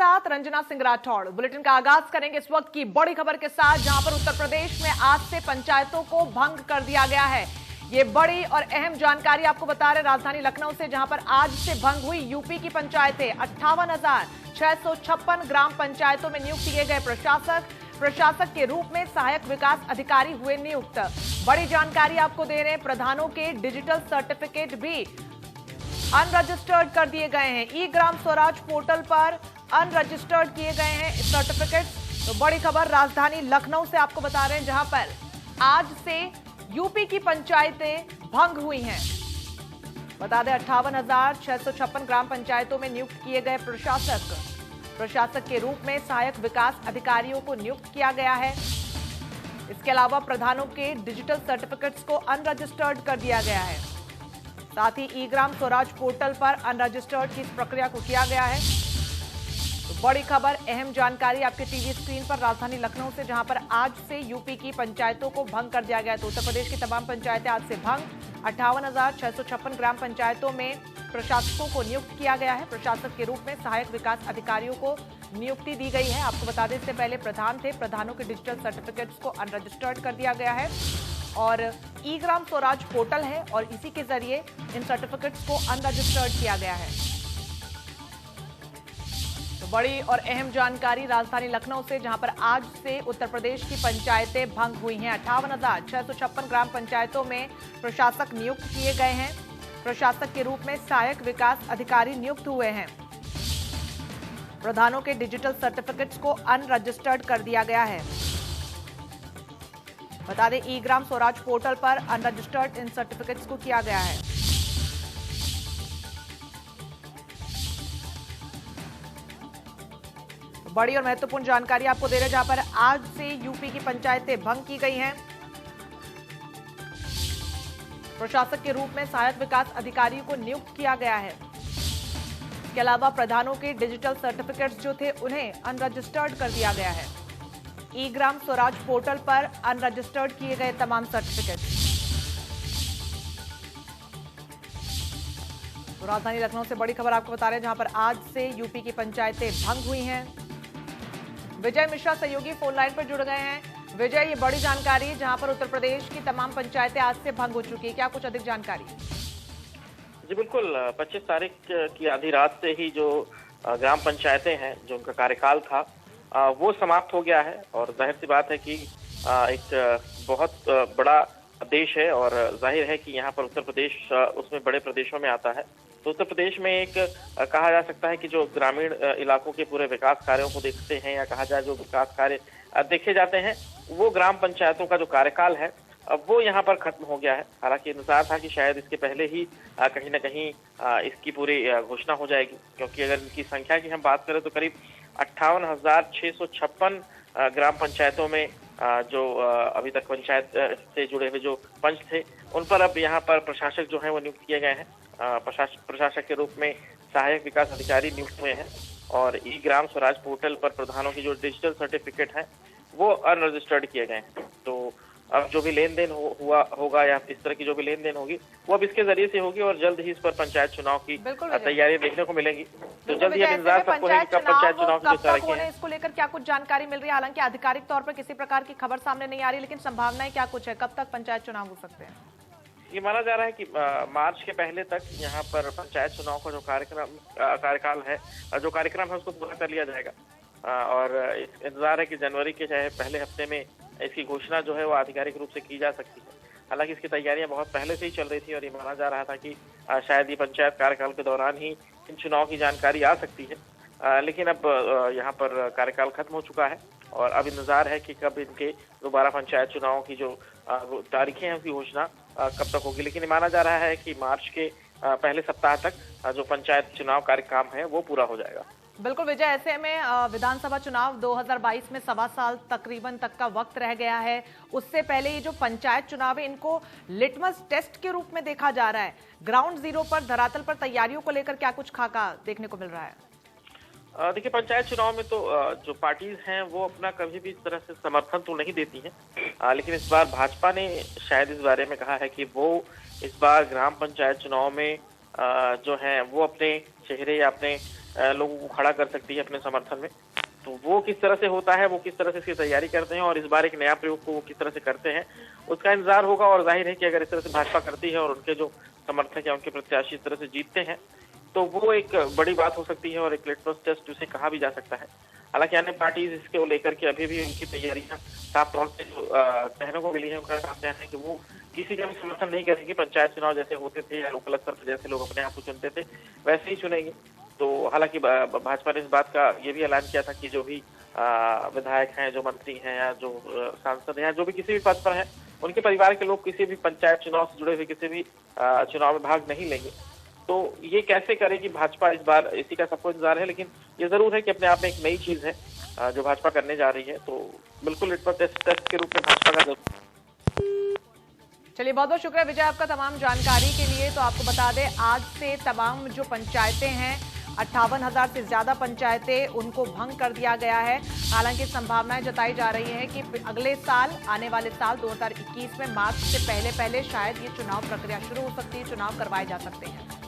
साथ रंजना सिंह राठौड़। बुलेटिन का आगाज करेंगे इस वक्त की बड़ी खबर के साथ, जहां पर उत्तर प्रदेश में आज से पंचायतों को भंग कर दिया गया है। ये बड़ी और अहम जानकारी आपको बता रहे राजधानी लखनऊ से, जहां पर आज से भंग हुई यूपी की पंचायतें। 58,656 ग्राम पंचायतों में नियुक्त किए गए प्रशासक के रूप में सहायक विकास अधिकारी हुए नियुक्त। बड़ी जानकारी आपको दे रहे हैं, प्रधानों के डिजिटल सर्टिफिकेट भी अनरजिस्टर्ड कर दिए गए हैं। ई ग्राम स्वराज पोर्टल पर अनरजिस्टर्ड किए गए हैं सर्टिफिकेट। तो बड़ी खबर राजधानी लखनऊ से आपको बता रहे हैं, जहां पर आज से यूपी की पंचायतें भंग हुई हैं। बता दें 58,656 ग्राम पंचायतों में नियुक्त किए गए प्रशासक के रूप में सहायक विकास अधिकारियों को नियुक्त किया गया है। इसके अलावा प्रधानों के डिजिटल सर्टिफिकेट्स को अनरजिस्टर्ड कर दिया गया है। साथ ही ई ग्राम स्वराज पोर्टल पर अनरजिस्टर्ड की इस प्रक्रिया को किया गया है। तो बड़ी खबर, अहम जानकारी आपके टीवी स्क्रीन पर राजधानी लखनऊ से, जहां पर आज से यूपी की पंचायतों को भंग कर दिया गया। तो उत्तर प्रदेश की तमाम पंचायतें आज से भंग। 58,656 ग्राम पंचायतों में प्रशासकों को नियुक्त किया गया है। प्रशासक के रूप में सहायक विकास अधिकारियों को नियुक्ति दी गई है। आपको बता दें, इससे पहले प्रधान थे, प्रधानों के डिजिटल सर्टिफिकेट्स को अनरजिस्टर्ड कर दिया गया है। और ई ग्राम स्वराज पोर्टल है और इसी के जरिए इन सर्टिफिकेट्स को अनरजिस्टर्ड किया गया है। तो बड़ी और अहम जानकारी राजधानी लखनऊ से, जहां पर आज से उत्तर प्रदेश की पंचायतें भंग हुई हैं। 58,656 ग्राम पंचायतों में प्रशासक नियुक्त किए गए हैं। प्रशासक के रूप में सहायक विकास अधिकारी नियुक्त हुए हैं। प्रधानों के डिजिटल सर्टिफिकेट्स को अनरजिस्टर्ड कर दिया गया है। बता दें, ई ग्राम स्वराज पोर्टल पर अनरजिस्टर्ड इन सर्टिफिकेट्स को किया गया है। बड़ी और महत्वपूर्ण जानकारी आपको दे रहे हैं, जहां पर आज से यूपी की पंचायतें भंग की गई हैं। प्रशासक के रूप में सहायक विकास अधिकारी को नियुक्त किया गया है। इसके अलावा प्रधानों के डिजिटल सर्टिफिकेट्स जो थे उन्हें अनरजिस्टर्ड कर दिया गया है। ई ग्राम स्वराज पोर्टल पर अनरजिस्टर्ड किए गए तमाम सर्टिफिकेट। तो राजधानी लखनऊ से बड़ी खबर आपको बता रहे हैं, जहां पर आज से यूपी की पंचायतें भंग हुई हैं। विजय मिश्रा सहयोगी फोन लाइन पर जुड़ गए हैं। विजय, ये बड़ी जानकारी है, जहां पर उत्तर प्रदेश की तमाम पंचायतें आज से भंग हो चुकी है, क्या कुछ अधिक जानकारी? जी बिल्कुल, 25 तारीख की आधी रात से ही जो ग्राम पंचायतें हैं, जो उनका कार्यकाल था, वो समाप्त हो गया है। और जाहिर सी बात है कि एक बहुत बड़ा देश है और जाहिर है कि यहाँ पर उत्तर प्रदेश उसमें बड़े प्रदेशों में आता है। तो उत्तर प्रदेश में एक कहा जा सकता है कि जो ग्रामीण इलाकों के पूरे विकास कार्यों को देखते हैं, या कहा जाए जो विकास कार्य देखे जाते हैं, वो ग्राम पंचायतों का जो कार्यकाल है वो यहाँ पर खत्म हो गया है। हालांकि इंतजार था कि शायद इसके पहले ही कहीं ना कहीं इसकी पूरी घोषणा हो जाएगी, क्योंकि अगर इनकी संख्या की हम बात करें तो करीब 58,656 ग्राम पंचायतों में जो अभी तक पंचायत से जुड़े हुए जो पंच थे, उन पर अब यहाँ पर प्रशासक जो है वो नियुक्त किए गए हैं। प्रशासक के रूप में सहायक विकास अधिकारी नियुक्त हुए हैं। और ई ग्राम स्वराज पोर्टल पर प्रधानों की जो डिजिटल सर्टिफिकेट हैं वो अनरजिस्टर्ड किए गए हैं। तो अब जो भी लेन देन होगा या इस तरह की जो भी लेन देन होगी वो अब इसके जरिए से होगी, और जल्द ही इस पर पंचायत चुनाव की तैयारी देखने को मिलेगी। तो जल्द ही इंतजार सबको है कि कब पंचायत चुनाव की तैयारी है, इसको लेकर क्या कुछ जानकारी मिल रही है? हालांकि आधिकारिक तौर पर किसी प्रकार की खबर सामने नहीं आ रही, लेकिन संभावनाएं क्या कुछ है, कब तक पंचायत चुनाव हो सकते हैं? ये माना जा रहा है कि मार्च के पहले तक यहाँ पर पंचायत चुनाव का जो कार्यकाल है, जो कार्यक्रम है, उसको पूरा कर लिया जाएगा। और इंतजार है कि जनवरी के चाहे पहले हफ्ते में इसकी घोषणा जो है वो आधिकारिक रूप से की जा सकती है। हालांकि इसकी तैयारियां बहुत पहले से ही चल रही थी और ये माना जा रहा था कि शायद ये पंचायत कार्यकाल के दौरान ही इन चुनाव की जानकारी आ सकती है। लेकिन अब यहाँ पर कार्यकाल खत्म हो चुका है और अब इंतजार है कि कब इनके दोबारा पंचायत चुनाव की जो तारीखें हैं उसकी घोषणा कब तक होगी। लेकिन माना जा रहा है कि मार्च के पहले सप्ताह तक जो पंचायत चुनाव कार्यक्रम है वो पूरा हो जाएगा। बिल्कुल विजय, ऐसे में विधानसभा चुनाव 2022 में 1.25 साल तकरीबन तक का वक्त रह गया है। उससे पहले ये जो पंचायत चुनाव है, इनको लिटमस टेस्ट के रूप में देखा जा रहा है। ग्राउंड जीरो पर, धरातल पर तैयारियों को लेकर क्या कुछ खाका देखने को मिल रहा है? देखिए, पंचायत चुनाव में तो जो पार्टीज हैं वो अपना कभी भी इस तरह से समर्थन तो नहीं देती हैं, लेकिन इस बार भाजपा ने शायद इस बारे में कहा है कि वो इस बार ग्राम पंचायत चुनाव में जो है वो अपने चेहरे या अपने लोगों को खड़ा कर सकती है अपने समर्थन में। तो वो किस तरह से होता है, वो किस तरह से इसकी तैयारी करते हैं और इस बार एक नया प्रयोग को वो किस तरह से करते हैं, उसका इंतजार होगा। और जाहिर है कि अगर इस तरह से भाजपा करती है और उनके जो समर्थक या उनके प्रत्याशी इस तरह से जीतते हैं तो वो एक बड़ी बात हो सकती है और एक लिटमस टेस्ट उसे कहा भी जा सकता है। हालांकि अन्य पार्टीज इसके लेकर के अभी भी उनकी तैयारियां साफ तौर से जो कहने को मिली है, उनका साफ कहना है कि वो किसी का भी समर्थन नहीं करेंगे। पंचायत चुनाव जैसे होते थे या लोकल स्तर पर जैसे लोग अपने आप को चुनते थे वैसे ही चुनेंगे। तो हालांकि भाजपा ने इस बात का ये भी ऐलान किया था कि जो भी विधायक हैं, जो मंत्री हैं या जो सांसद हैं, जो भी किसी भी पद पर हैं, उनके परिवार के लोग किसी भी पंचायत चुनाव से जुड़े हुए किसी भी चुनाव में भाग नहीं लेंगे। तो ये कैसे करेगी भाजपा इस बार, इसी का सबको इंतजार है। लेकिन ये जरूर है कि अपने आप में एक नई चीज है जो भाजपा करने जा रही है। तो बिल्कुल लिटमस टेस्ट के रूप में भाजपा का जरूर। चलिए, बहुत बहुत शुक्रिया विजय आपका तमाम जानकारी के लिए। तो आपको बता दें, आज से तमाम जो पंचायतें हैं, 58,000 से ज्यादा पंचायतें, उनको भंग कर दिया गया है। हालांकि संभावनाएं जताई जा रही हैं कि अगले साल, आने वाले साल 2021 में मार्च से पहले शायद ये चुनाव प्रक्रिया शुरू हो सकती है, चुनाव करवाए जा सकते हैं।